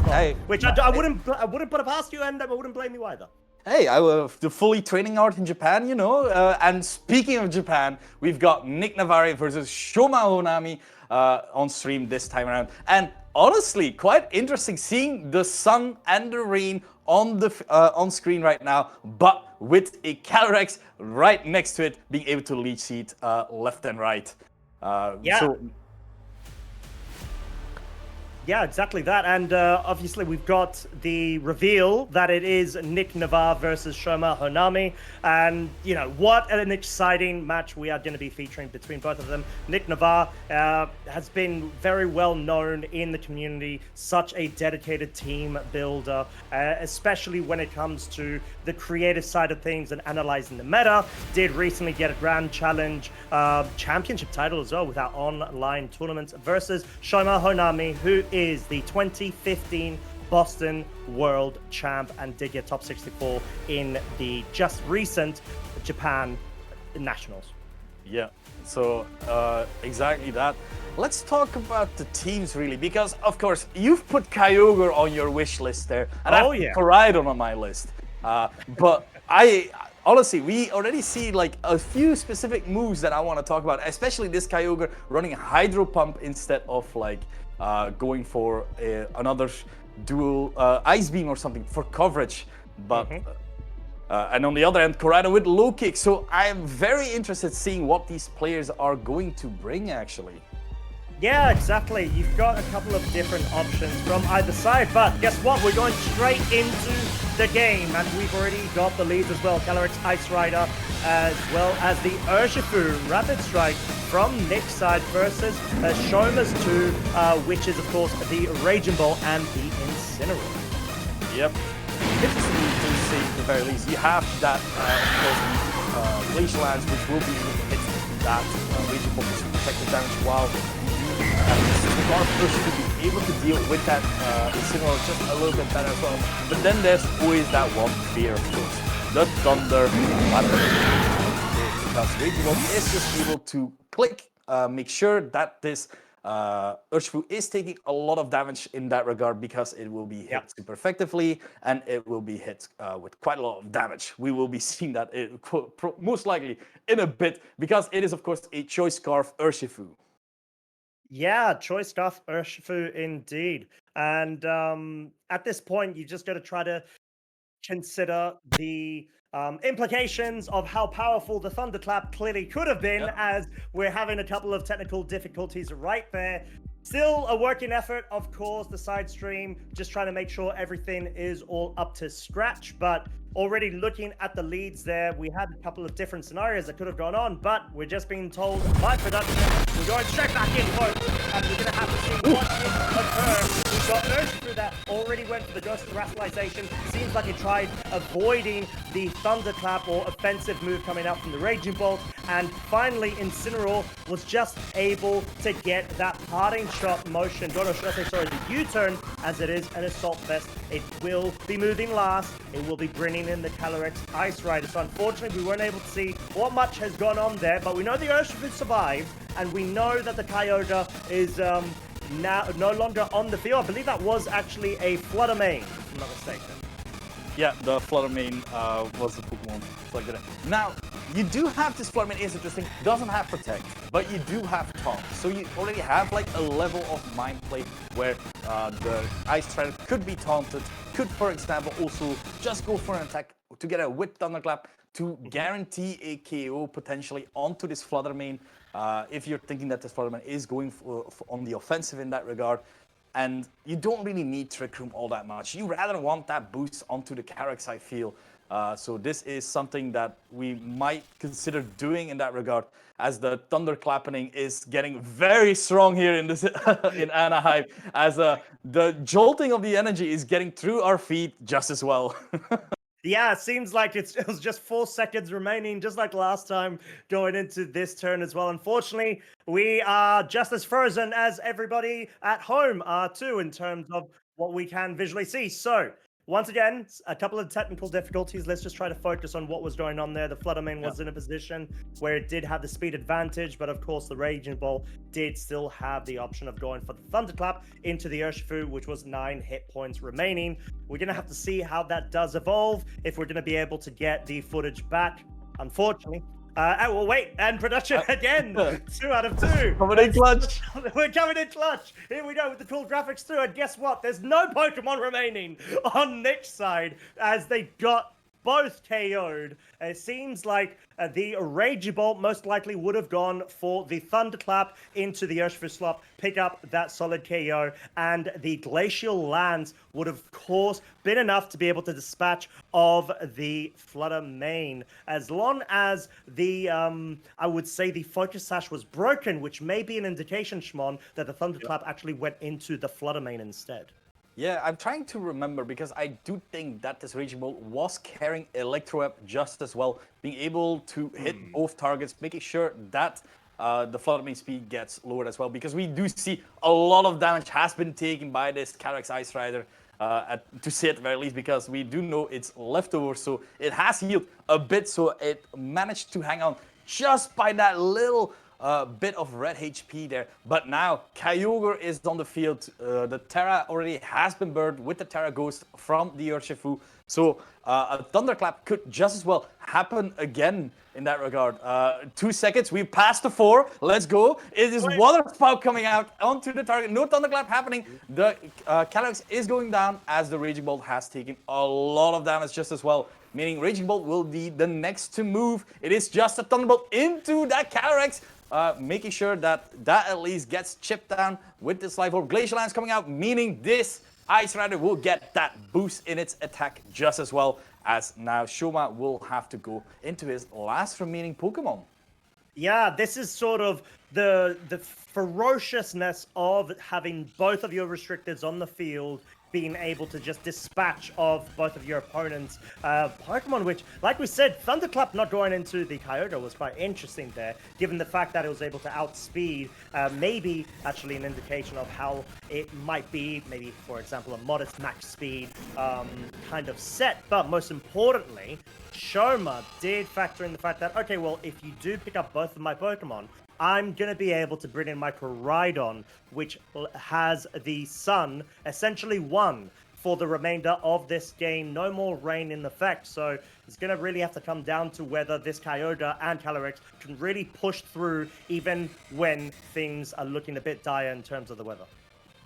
Hey, Which I wouldn't put it past you, and I wouldn't blame you either. hey, I was the fully training art in Japan, you know. And speaking of Japan, we've got Nick Navarre versus Shoma Honami on stream this time around. And honestly, quite interesting seeing the sun and the rain on screen right now, but with a Calyrex right next to it, being able to leech seed left and right. Yeah. Yeah, exactly that. And obviously, we've got the reveal that it is Nick Navarre versus Shoma Honami. And, you know, what an exciting match we are going to be featuring between both of them. Nick Navarre has been very well known in the community, such a dedicated team builder, especially when it comes to the creative side of things and analyzing the meta. Did recently get a Grand Challenge championship title as well with our online tournament versus Shoma Honami, who is the 2015 Boston World Champ and did get top 64 in the just recent Japan Nationals. Yeah, so exactly that. Let's talk about the teams really, because of course you've put Kyogre on your wish list there, and I've put Koraidon on my list. But I honestly, we already see like a few specific moves that I want to talk about, especially this Kyogre running Hydro Pump instead of like going for another dual Ice Beam or something for coverage. But and on the other end, Koraidon with low kick. So I am very interested seeing what these players are going to bring actually. Yeah, exactly. You've got a couple of different options from either side, but guess what? We're going straight into the game, and we've already got the leads as well. Calyrex Ice Rider, as well as the Urshifu Rapid Strike from Nick's side versus Shoma's 2, which is, of course, the Raging Ball and the Incineroar. Yep. Interesting to see at the very least. You have that, of course, Glacial Lance, which will be able to hit that Raging Ball for some protective damage while Urshifu to be able to deal with that Incineroar just a little bit better as well. But then there's always that one fear, of course. The Thunder because Raging Ball is just able to click, make sure that this Urshifu is taking a lot of damage in that regard because it will be hit super effectively and it will be hit with quite a lot of damage. We will be seeing that most likely in a bit because it is, of course, a Choice Scarf Urshifu. Yeah, Choice Scarf Urshifu indeed. And at this point, you just got to try to consider the implications of how powerful the Thunderclap clearly could have been, as we're having a couple of technical difficulties right there. Still a working effort, of course, the side stream, just trying to make sure everything is all up to scratch. But already looking at the leads there, we had a couple of different scenarios that could have gone on, but we're just being told by production, we're going straight back in, folks, and we're going to have to see what can occur. We've got Urshifu that already went for the Ghost Terastallization. Seems like he tried avoiding the Thunderclap or offensive move coming out from the Raging Bolt, and finally Incineroar was just able to get that parting shot motion, the U-turn, as it is an Assault Vest. It will be moving last. It will be bringing in the Calyrex Ice Rider. So unfortunately, we weren't able to see what much has gone on there, but we know the Urshifu survived, and we know that the Kyogre is now no longer on the field. I believe that was actually a Flutter Mane, if I'm not mistaken. Yeah, the Flutter Mane was the Pokémon. Like that. Now, you do have this Flutter Mane is interesting. Doesn't have Protect, but you do have Taunt. So you already have like a level of mind play where the Ice Strider could be taunted. Could, for example, also just go for an attack together with Thunderclap to guarantee a KO potentially onto this Flutter Mane. If you're thinking that this Flutter Mane is going for on the offensive in that regard. And you don't really need Trick Room all that much. You rather want that boost onto the Calyrex, I feel. So this is something that we might consider doing in that regard, as the Thunderclapping is getting very strong here in this in Anaheim, as the jolting of the energy is getting through our feet just as well. Yeah, it seems like it was just 4 seconds remaining, just like last time going into this turn as well. Unfortunately, we are just as frozen as everybody at home are too, in terms of what we can visually see. So Once again, a couple of technical difficulties. Let's just try to focus on what was going on there. The Fluttermane was in a position where it did have the speed advantage, but of course the Raging Ball did still have the option of going for the Thunderclap into the Urshifu, which was 9 hit points remaining. We're going to have to see how that does evolve, if we're going to be able to get the footage back. Unfortunately, well, wait, and production again, 2 out of 2. Coming in clutch. We're coming in clutch. Here we go with the cool graphics too. And guess what? There's no Pokemon remaining on Nick's side as they got both KO'd. It seems like the Raging Bolt most likely would have gone for the Thunderclap into the Urshifu slot, pick up that solid KO, and the Glacial Lance would have, of course, been enough to be able to dispatch of the Fluttermane. As long as the, I would say the Focus Sash was broken, which may be an indication, Shmon, that the Thunderclap actually went into the Fluttermane instead. Yeah, I'm trying to remember because I do think that this Raging Bolt was carrying Electro Web just as well, being able to hit both targets, making sure that the Fluttermane speed gets lowered as well, because we do see a lot of damage has been taken by this Calyrex Ice Rider, to say it at the very least, because we do know it's leftover, so it has healed a bit, so it managed to hang on just by that little bit of red HP there. But now Kyogre is on the field. The Terra already has been burned with the Terra Ghost from the Urshifu. So a Thunderclap could just as well happen again in that regard. 2 seconds, we passed the 4. Let's go. It is Water Spout coming out onto the target. No Thunderclap happening. The Calyrex is going down as the Raging Bolt has taken a lot of damage just as well. Meaning Raging Bolt will be the next to move. It is just a Thunderbolt into that Calyrex. Making sure that at least gets chipped down with this Life Orb. Glacial Lance coming out, meaning this Ice Rider will get that boost in its attack just as well, as now Shoma will have to go into his last remaining Pokemon. Yeah, this is sort of the ferociousness of having both of your restricteds on the field, being able to just dispatch of both of your opponents' Pokemon, which, like we said, Thunderclap not going into the Kyogre was quite interesting there, given the fact that it was able to outspeed, maybe actually an indication of how it might be, maybe, for example, a modest max speed kind of set. But most importantly, Shoma did factor in the fact that, okay, well, if you do pick up both of my Pokemon, I'm going to be able to bring in my Koraidon, which has the Sun essentially won for the remainder of this game. No more rain in effect, so it's going to really have to come down to whether this Kyogre and Calyrex can really push through even when things are looking a bit dire in terms of the weather.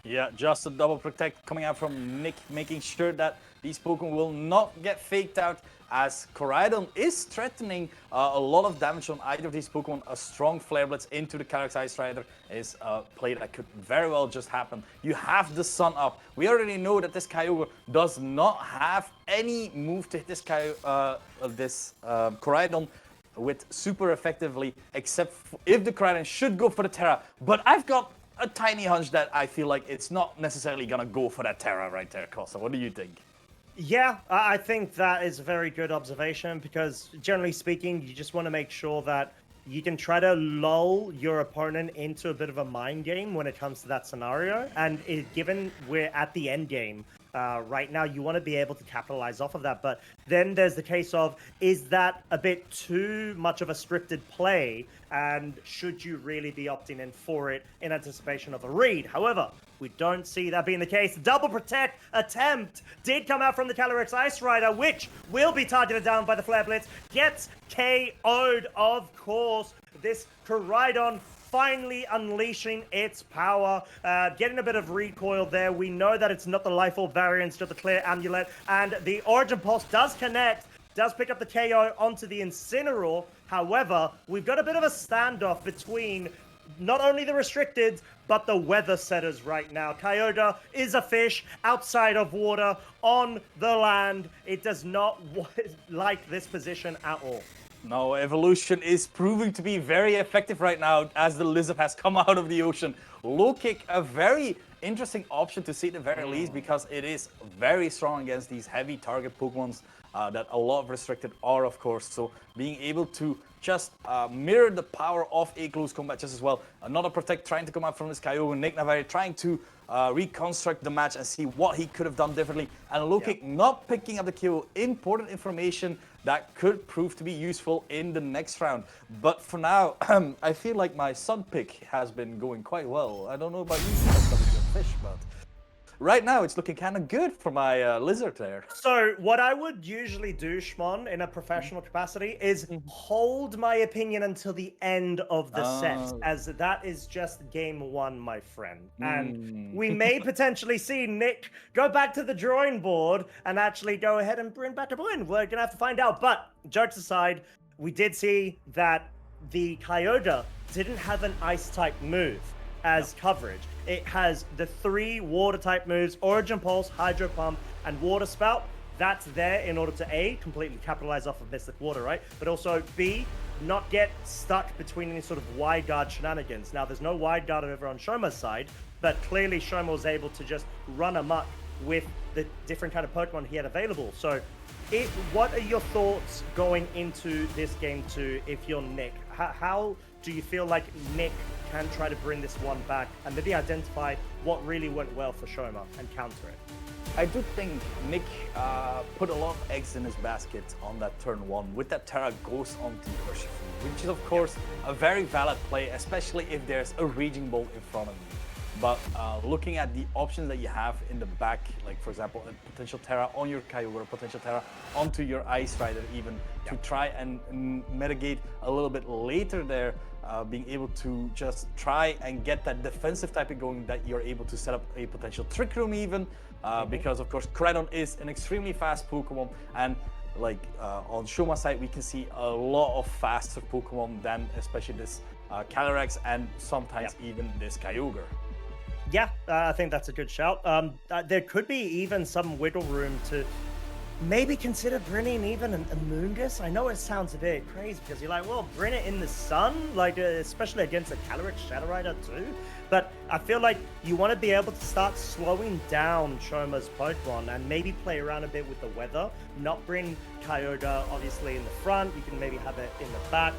Yeah, just a double protect coming out from Nick, making sure that these Pokemon will not get faked out, as Koraidon is threatening a lot of damage on either of these Pokemon. A strong Flare Blitz into the Calyrex Ice Rider is a play that could very well just happen. You have the Sun up. We already know that this Kyogre does not have any move to hit this Koraidon with super effectively, except if the Koraidon should go for the Terra. But I've got a tiny hunch that I feel like it's not necessarily gonna go for that Terra right there, Costa. What do you think? Yeah, I think that is a very good observation, because generally speaking, you just want to make sure that you can try to lull your opponent into a bit of a mind game when it comes to that scenario. And given we're at the end game right now, you want to be able to capitalize off of that. But then there's the case of, is that a bit too much of a scripted play? And should you really be opting in for it in anticipation of a read? However, we don't see that being the case. Double protect attempt did come out from the Calyrex Ice Rider, which will be targeted down by the Flare Blitz. Gets KO'd, of course. This Koraidon finally unleashing its power, getting a bit of recoil there. We know that it's not the Life Orb variance to the Clear Amulet, and the Origin Pulse does connect, does pick up the KO onto the Incineroar. However, we've got a bit of a standoff between not only the restricted, but the weather setters right now. Kyogre is a fish outside of water, on the land. It does not like this position at all. No, evolution is proving to be very effective right now as the Lizard has come out of the ocean. Low kick, a very interesting option to see at the very least, because it is very strong against these heavy target Pokemons that a lot of restricted are, of course. So being able to just mirror the power of a close combat just as well. Another protect trying to come out from this Kyogre. Nick Navarre trying to reconstruct the match and see what he could have done differently. And looking, not picking up the kill, important information that could prove to be useful in the next round. But for now, I feel like my sun pick has been going quite well. I don't know about you, fish, but right now it's looking kind of good for my lizard there. So what I would usually do, Shmon, in a professional capacity, is hold my opinion until the end of the set, as that is just game one, my friend. And we may potentially see Nick go back to the drawing board and actually go ahead and bring back a win. We're gonna have to find out. But jokes aside, we did see that the Kyogre didn't have an ice type move as coverage. It has the 3 water type moves: Origin Pulse, Hydro Pump, and Water Spout. That's there in order to A, completely capitalize off of Mystic Water, right? But also B, not get stuck between any sort of wide guard shenanigans. Now, there's no wide guard over on Shoma's side, but clearly Shoma was able to just run amok with the different kind of Pokemon he had available. So, what are your thoughts going into this game 2 if you're Nick? How do you feel like Nick can try to bring this one back and maybe identify what really went well for Shoma and counter it? I do think Nick put a lot of eggs in his basket on that turn 1 with that Terra Ghost onto Urshifu, which is of course a very valid play, especially if there's a Raging Bolt in front of you. But looking at the options that you have in the back, like for example, a potential Terra on your Kyogre, a potential Terra onto your Ice Rider even, to try and mitigate a little bit later there, being able to just try and get that defensive typing going, that you're able to set up a potential Trick Room even, because of course Credon is an extremely fast Pokemon, and like on Shoma's side we can see a lot of faster Pokemon than especially this Calyrex and sometimes even this Kyogre. Yeah, I think that's a good shout. There could be even some wiggle room to maybe consider bringing even a Moongus. I know it sounds a bit crazy because you're like, well, bring it in the sun, like especially against a Calyrex Shadow Rider too. But I feel like you want to be able to start slowing down Shoma's Pokemon and maybe play around a bit with the weather. Not bring Kyogre obviously in the front. You can maybe have it in the back.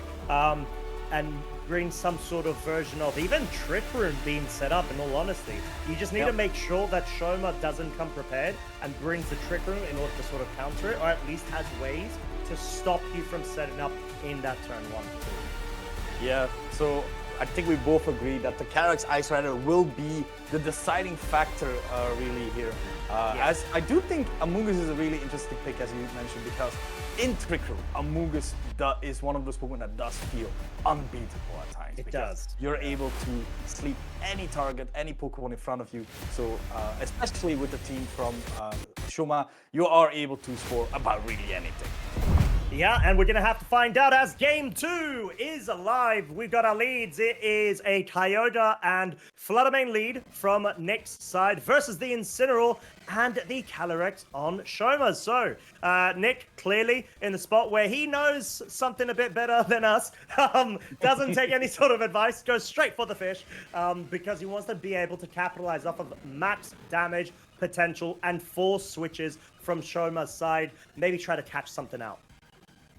And bring some sort of version of even Trick Room being set up, in all honesty. You just need to make sure that Shoma doesn't come prepared and brings the Trick Room in order to sort of counter it, or at least has ways to stop you from setting up in that turn 1. Yeah, so I think we both agree that the Calyrex Ice Rider will be the deciding factor really here. As I do think Amoonguss is a really interesting pick, as you mentioned, because in Trick Room, Amoonguss is one of those Pokemon that does feel unbeatable at times. It does. You're able to sleep any target, any Pokemon in front of you. So especially with the team from Shoma, you are able to score about really anything. Yeah, and we're going to have to find out as game 2 is alive. We've got our leads. It is a Kyogre and Fluttermane lead from Nick's side versus the Incineroar and the Calyrex on Shoma. So, Nick clearly in the spot where he knows something a bit better than us. Doesn't take any sort of advice, goes straight for the fish because he wants to be able to capitalize off of max damage potential and force switches from Shoma's side. Maybe try to catch something out.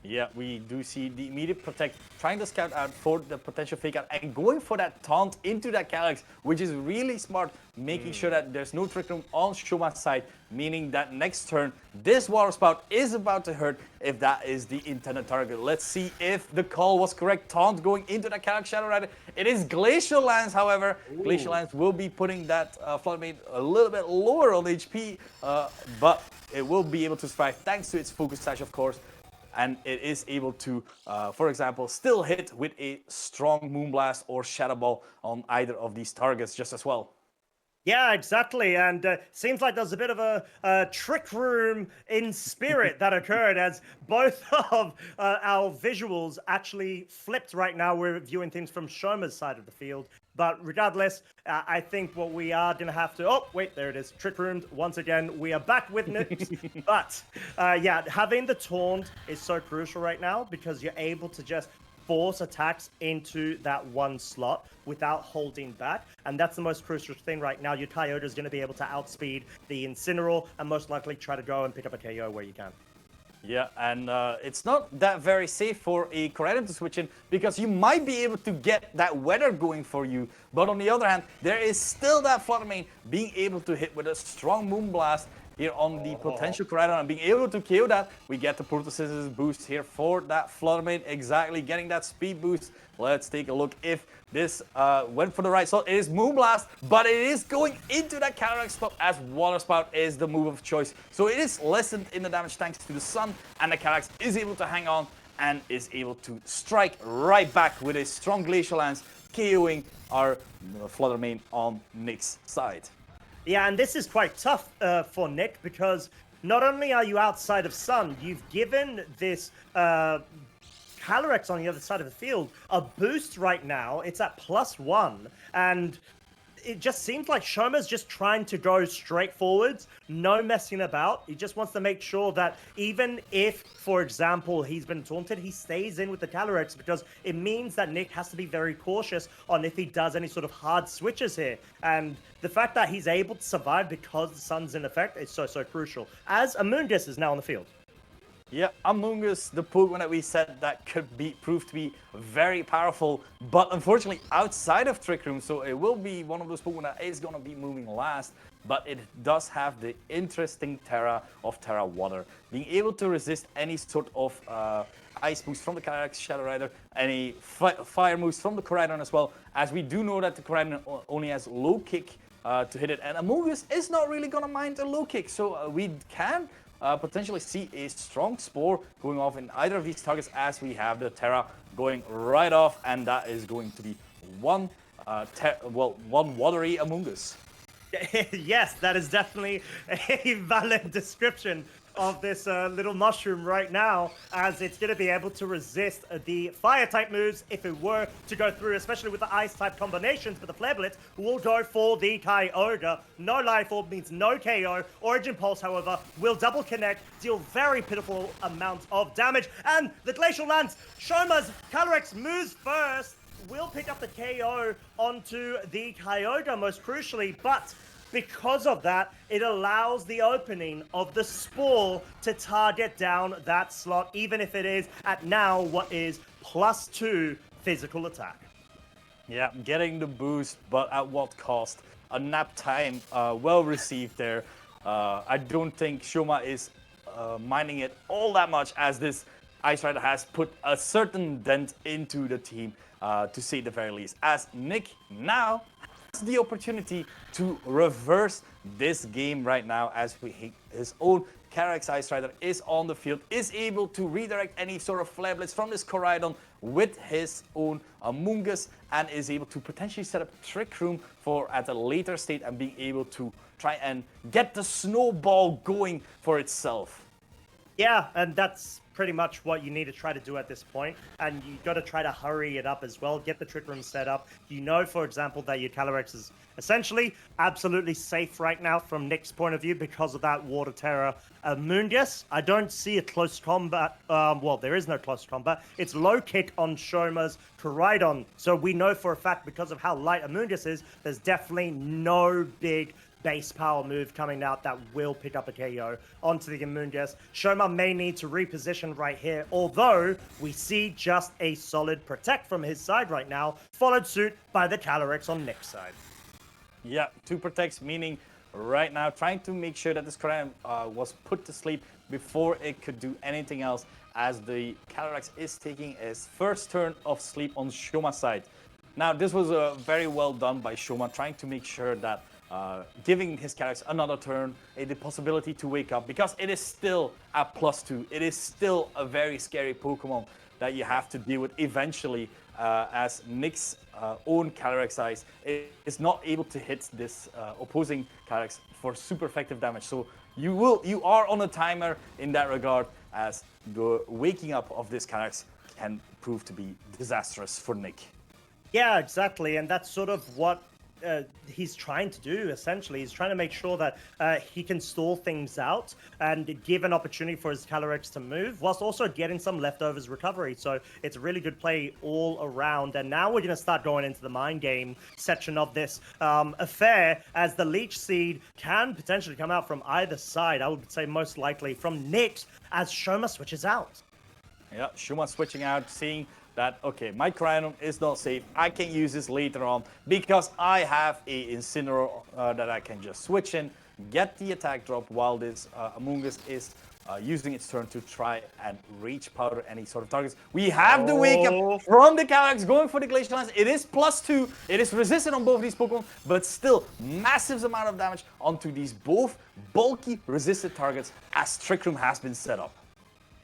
Yeah, we do see the immediate protect, trying to scout out for the potential fake out and going for that taunt into that Calyrex, which is really smart, making sure that there's no Trick Room on Shoma's side, meaning that next turn, this Water Spout is about to hurt if that is the intended target. Let's see if the call was correct. Taunt going into that Calyrex Shadow Rider. It is Glacial Lance, however. Ooh. Glacial Lance will be putting that Fluttermane a little bit lower on HP, but it will be able to survive thanks to its Focus Sash, of course. And it is able to, for example, still hit with a strong Moonblast or Shadow Ball on either of these targets just as well. Yeah, exactly. And seems like there's a bit of a Trick Room in spirit that occurred as both of our visuals actually flipped right now. We're viewing things from Shoma's side of the field. But regardless, I think what we are going to have to... Oh, wait, there it is. Trick Roomed once again. We are back with Nick. But yeah, having the taunt is so crucial right now because you're able to just force attacks into that one slot without holding back. And that's the most crucial thing right now. Your Kyogre is going to be able to outspeed the Incineroar and most likely try to go and pick up a KO where you can. Yeah, and it's not that very safe for a Koraidon to switch in because you might be able to get that weather going for you. But on the other hand, there is still that Flutter Mane being able to hit with a strong Moonblast here on the potential Koraidon and being able to KO that. We get the Photosynthesis boost here for that Flutter Mane, exactly getting that speed boost. Let's take a look if this went for the right slot. It is Moonblast, but it is going into that Calyrex slot as Water Spout is the move of choice. So it is lessened in the damage thanks to the Sun, and the Calyrex is able to hang on and is able to strike right back with a strong Glacial Lance, KOing our Flutter Mane on Nick's side. Yeah, and this is quite tough for Nick because not only are you outside of Sun, you've given this Calyrex on the other side of the field a boost right now. It's at +1, and it just seems like Shoma's just trying to go straight forwards, no messing about. He just wants to make sure that even if, for example, he's been taunted, he stays in with the Calyrex because it means that Nick has to be very cautious on if he does any sort of hard switches here. And the fact that he's able to survive because the Sun's in effect is so crucial. As Amoonguss is now on the field. Yeah, Amoonguss, the Pokemon that we said that could be proved to be very powerful, but unfortunately outside of Trick Room, so it will be one of those Pokemon that is going to be moving last, but it does have the interesting Terra of Terra Water, being able to resist any sort of Ice moves from the Calyrex Shadow Rider, any Fire moves from the Koraidon as well, as we do know that the Koraidon only has low kick to hit it, and Amoonguss is not really going to mind a low kick, so we can potentially see a strong Spore going off in either of these targets as we have the Terra going right off, and that is going to be one watery Amoonguss. Yes, that is definitely a valid description of this little mushroom right now, as it's going to be able to resist the fire-type moves if it were to go through, especially with the ice-type combinations. But the Flare Blitz will go for the Kyogre. No Life Orb means no KO. Origin Pulse, however, will double connect, deal very pitiful amounts of damage. And the Glacial Lance, Shoma's Calyrex moves first, will pick up the KO onto the Kyogre most crucially, but because of that, it allows the opening of the Spore to target down that slot, even if it is at now what is +2 physical attack. Yeah, getting the boost, but at what cost? A nap time, well received there. I don't think Shoma is minding it all that much, as this Ice Rider has put a certain dent into the team, to say the very least. As Nick now has the opportunity to reverse this game right now, as his own Calyrex Ice Rider is on the field, is able to redirect any sort of Flare Blitz from this Koraidon with his own Amoonguss, and is able to potentially set up Trick Room for at a later state and being able to try and get the snowball going for itself. Yeah, and that's pretty much what you need to try to do at this point, and you got to try to hurry it up as well, get the Trick Room set up. You know, for example, that your Calyrex is essentially absolutely safe right now from Nick's point of view because of that Water Terror. Amoonguss, I don't see a close combat, well, there is no close combat. It's low kick on Shoma's Koraidon, so we know for a fact because of how light Amoonguss is, there's definitely no big base power move coming out that will pick up a KO onto the Amoonguss. Shoma may need to reposition right here, although we see just a solid protect from his side right now, followed suit by the Calyrex on Nick's side. Yeah, 2 protects, meaning right now trying to make sure that this Koraidon was put to sleep before it could do anything else, as the Calyrex is taking his first turn of sleep on Shoma's side. Now, this was very well done by Shoma, trying to make sure that giving his Calyrex another turn, the possibility to wake up, because it is still at +2. It is still a very scary Pokemon that you have to deal with eventually, as Nick's own Calyrex Ice is not able to hit this opposing Calyrex for super effective damage. So you are on a timer in that regard, as the waking up of this Calyrex can prove to be disastrous for Nick. Yeah, exactly, and that's sort of what he's trying to do, essentially. He's trying to make sure that he can stall things out and give an opportunity for his Calyrex to move, whilst also getting some leftovers recovery. So it's a really good play all around. And now we're going to start going into the mind game section of this affair, as the Leech Seed can potentially come out from either side. I would say most likely from Nyx, as Shoma switches out. Yeah, Shoma switching out, seeing that, okay, my Cryonom is not safe. I can use this later on because I have a Incineroar that I can just switch in, get the attack drop while this Amoonguss is using its turn to try and reach powder any sort of targets. We have the wake up from the Calyrex going for the Glacial Lance. It is +2. It is resistant on both of these Pokemon, but still massive amount of damage onto these both bulky resisted targets as Trick Room has been set up.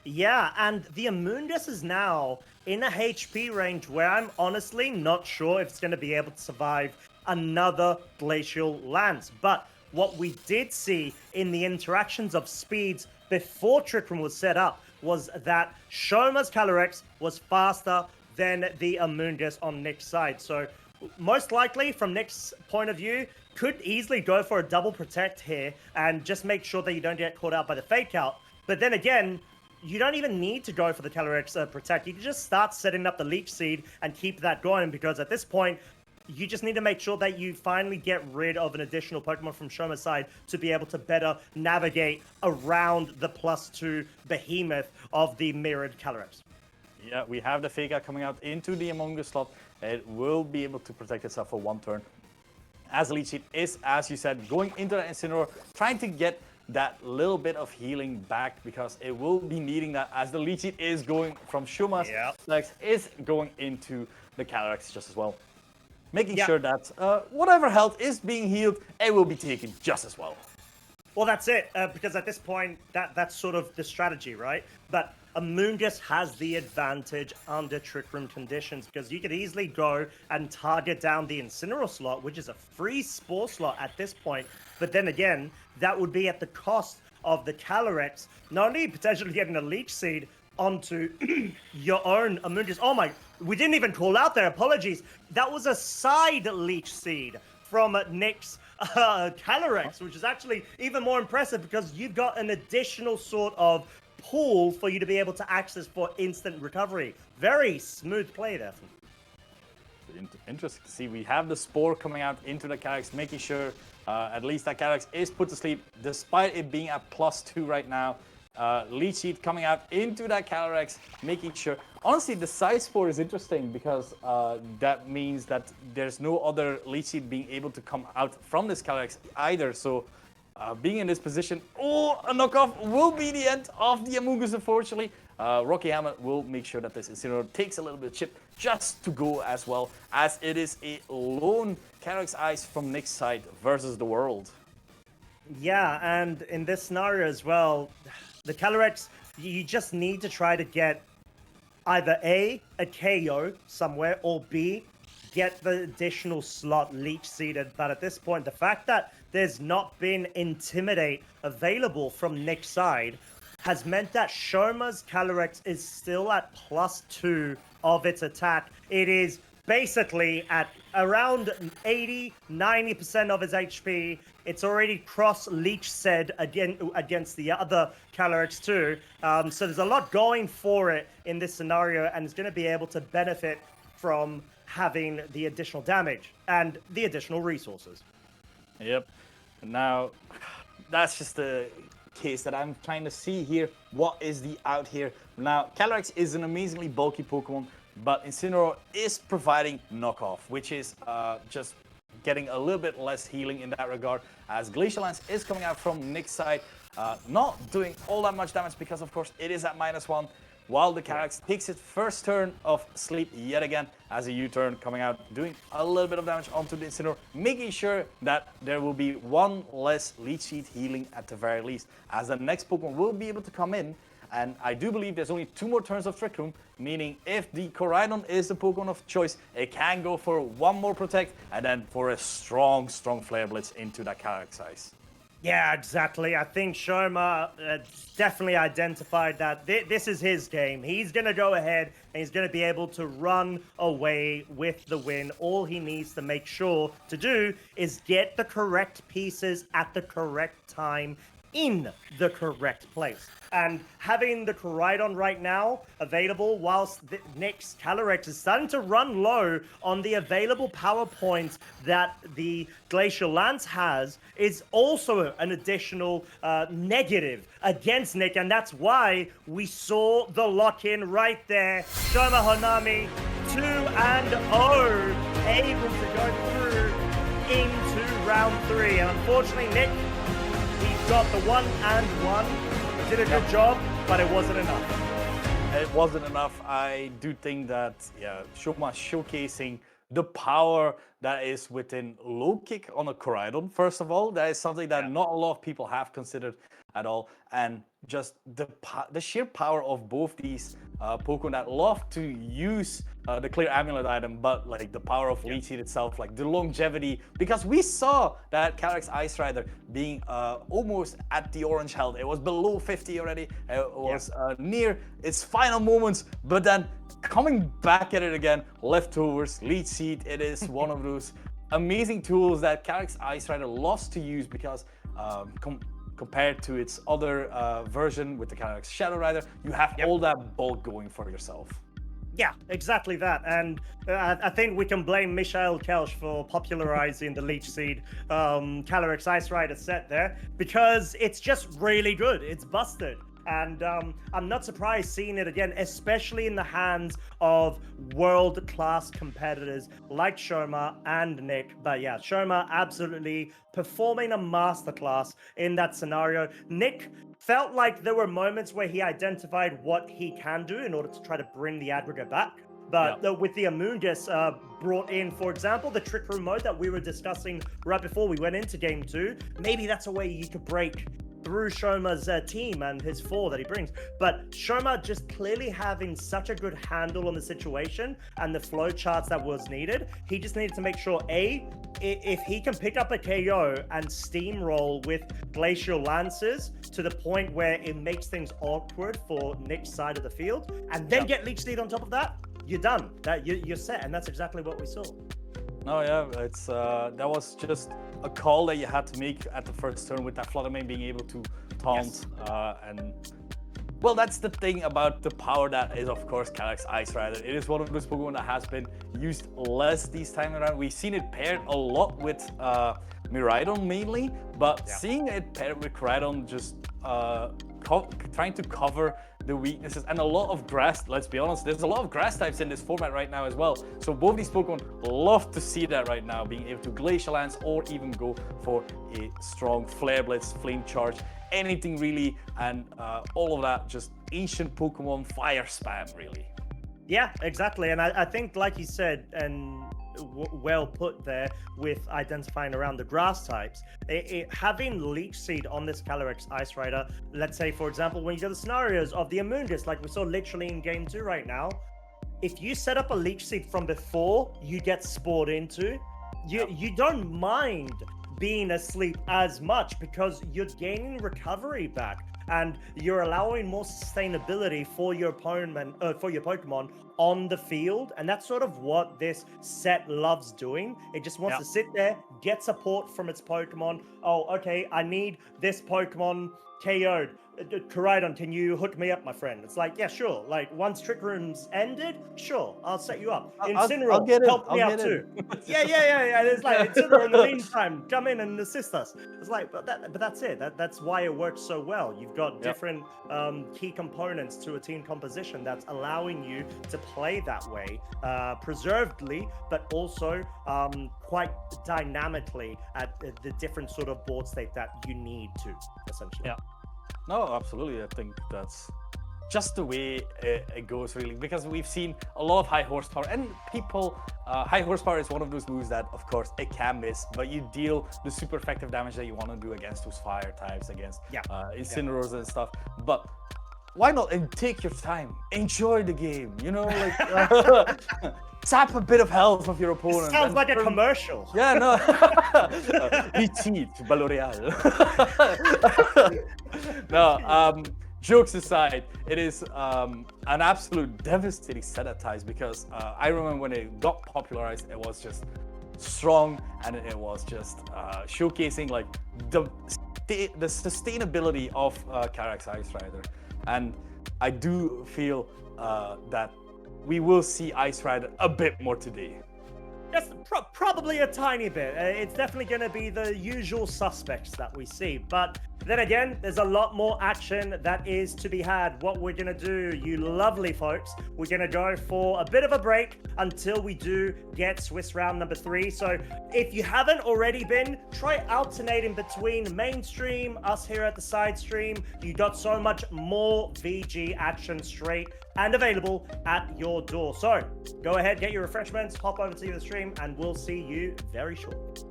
Yeah, and the Amoonguss is now in a HP range where I'm honestly not sure if it's going to be able to survive another Glacial Lance. But what we did see in the interactions of speeds before Trick Room was set up was that Shoma's Calyrex was faster than the Amoonguss on Nick's side. So most likely, from Nick's point of view, could easily go for a double protect here and just make sure that you don't get caught out by the fake out. But then again, you don't even need to go for the Calyrex protect. You can just start setting up the Leech Seed and keep that going, because at this point, you just need to make sure that you finally get rid of an additional Pokemon from Shoma's side to be able to better navigate around the +2 behemoth of the mirrored Calyrex. Yeah, we have the fake out coming out into the Amoonguss slot. It will be able to protect itself for one turn. As the Leech Seed is, as you said, going into the Incineroar, trying to get that little bit of healing back, because it will be needing that as the Leech Seed is going from Shoma's legs, is going into the Calyrex just as well. Making sure that whatever health is being healed, it will be taken just as well. Well, that's it, because at this point, that's sort of the strategy, right? But Amoonguss has the advantage under Trick Room conditions, because you could easily go and target down the Incineroar slot, which is a free Spore slot at this point. But then again, that would be at the cost of the Calyrex, not only potentially getting a Leech Seed onto your own Amoonguss. Oh my, we didn't even call out there, apologies. That was a side Leech Seed from Nick's Calyrex, which is actually even more impressive because you've got an additional sort of pool for you to be able to access for instant recovery. Very smooth play there. Interesting to see. We have the Spore coming out into the Calyrex, making sure at least that Calyrex is put to sleep, despite it being at +2 right now. Leech Seed coming out into that Calyrex, making sure. Honestly, the Side Spore is interesting because that means that there's no other Leech Seed being able to come out from this Calyrex either. So being in this position, a knockoff will be the end of the Amoonguss, unfortunately. Rocky Hammer will make sure that this Incineroar takes a little bit of chip just to go, as well as it is a lone Calyrex Ice from Nick's side versus the world. Yeah, and in this scenario as well, the Calyrex, you just need to try to get either A, a KO somewhere, or B, get the additional slot Leech Seeded. But at this point, the fact that there's not been Intimidate available from Nick's side has meant that Shoma's Calyrex is still at +2 of its attack. It is basically at around 80-90% of its HP. It's already cross Leech Seed against the other Calyrex too. So there's a lot going for it in this scenario, and it's going to be able to benefit from having the additional damage and the additional resources. Yep. Now, that's just the case that I'm trying to see here. What is the out here? Now, Calyrex is an amazingly bulky Pokemon, but Incineroar is providing knockoff, which is just getting a little bit less healing in that regard, as Glacial Lance is coming out from Nick's side, not doing all that much damage because, of course, it is at -1, while the Calyrex takes its first turn of sleep yet again as a U-turn coming out, doing a little bit of damage onto the Incineroar, making sure that there will be one less Leech Seed healing at the very least, as the next Pokemon will be able to come in. And I do believe there's only 2 more turns of Trick Room, meaning if the Koraidon is the Pokemon of choice, it can go for one more Protect, and then for a strong Flare Blitz into that Calyrex Ice. Yeah, exactly. I think Shoma definitely identified that this is his game. He's going to go ahead and he's going to be able to run away with the win. All he needs to make sure to do is get the correct pieces at the correct time in the correct place. And having the Coridon right now available, whilst Nick's Calyrex is starting to run low on the available power points that the Glacial Lance has, is also an additional negative against Nick. And that's why we saw the lock-in right there. Shoma Honami 2-0, able to go through into round 3. And unfortunately, Nick, he got the 1-1. Did a good job, but it wasn't enough. It wasn't enough. I do think that, yeah, Shoma showcasing the power that is within low kick on a Coridon. First of all, that is something that not a lot of people have considered at all, and just the sheer power of both these Pokemon that love to use the clear amulet item, but like the power of Leech Seed itself, like the longevity, because we saw that Calyrex Ice Rider being almost at the orange health. It was below 50 already. It was near its final moments, but then coming back at it again, leftovers, Leech Seed. It is one of those amazing tools that Calyrex Ice Rider loves to use because compared to its other version with the Calyrex Shadow Rider, you have all that bulk going for yourself. Yeah, exactly that. And I think we can blame Michael Kelch for popularizing the Leech Seed Calyrex Ice Rider set there, because it's just really good. It's busted. And I'm not surprised seeing it again, especially in the hands of world-class competitors like Shoma and Nick. But yeah, Shoma absolutely performing a masterclass in that scenario. Nick felt like there were moments where he identified what he can do in order to try to bring the aggregate back. But with the Amoonguss brought in, for example, the Trick Room mode that we were discussing right before we went into Game 2, maybe that's a way you could break through Shoma's team and his 4 that he brings. But Shoma just clearly having such a good handle on the situation and the flow charts that was needed, he just needed to make sure, if he can pick up a KO and steamroll with Glacial Lances to the point where it makes things awkward for Nick's side of the field, and then get Leech Seed on top of that, you're done. You're set, and that's exactly what we saw. No, yeah, it's that was just a call that you had to make at the first turn with that Flutter Mane being able to taunt. And well, that's the thing about the power that is, of course, Calyrex Ice Rider. It is one of those Pokemon that has been used less this time around. We've seen it paired a lot with Miraidon mainly, but seeing it paired with Coridon just trying to cover the weaknesses, and a lot of grass. Let's be honest, there's a lot of grass types in this format right now as well. So both these Pokemon love to see that right now, being able to Glacial Lance or even go for a strong Flare Blitz, Flame Charge, anything really, and all of that, just ancient Pokemon fire spam really. Yeah, exactly. And I think, like you said, and well put there with identifying around the grass types, having Leech Seed on this Calyrex Ice Rider, let's say, for example, when you go to the scenarios of the Amoonguss, like we saw literally in Game 2 right now, if you set up a Leech Seed from before you get spored into, you don't mind being asleep as much because you're gaining recovery back and you're allowing more sustainability for your opponent, for your Pokemon on the field. And that's sort of what this set loves doing. It just wants to sit there, get support from its Pokemon. Oh, okay, I need this Pokemon KO'd. Coridon, can you hook me up, my friend? It's like, yeah, sure. Like, once Trick Room's ended, sure, I'll set you up. Incineroar, help me out too. yeah. And it's like, Incineroar, in the meantime, come in and assist us. It's like, but that's it. That's why it works so well. You've got different key components to a team composition that's allowing you to play that way, preservedly, but also quite dynamically at the different sort of board state that you need to, essentially. Yeah. No, absolutely. I think that's just the way it goes, really, because we've seen a lot of high horsepower, and people, high horsepower is one of those moves that, of course, it can miss, but you deal the super effective damage that you want to do against those fire types, against Incineroars and stuff. But why not take your time, enjoy the game, you know, like sap a bit of health of your opponent. Sounds and like a turn- commercial. Yeah, no. We cheat, by L'Oreal. No, jokes aside, it is an absolute devastating set of ties because I remember when it got popularized, it was just strong and it was just showcasing like the sustainability of Karak's Ice Rider. And I do feel that we will see Ice Rider a bit more today. Just probably a tiny bit. It's definitely going to be the usual suspects that we see. But then again, there's a lot more action that is to be had. What we're going to do, you lovely folks, we're going to go for a bit of a break until we do get Swiss round number 3. So if you haven't already been, try alternating between mainstream, us here at the side stream. You got so much more VG action straight and available at your door. So go ahead, get your refreshments, hop over to the stream, and we'll see you very shortly.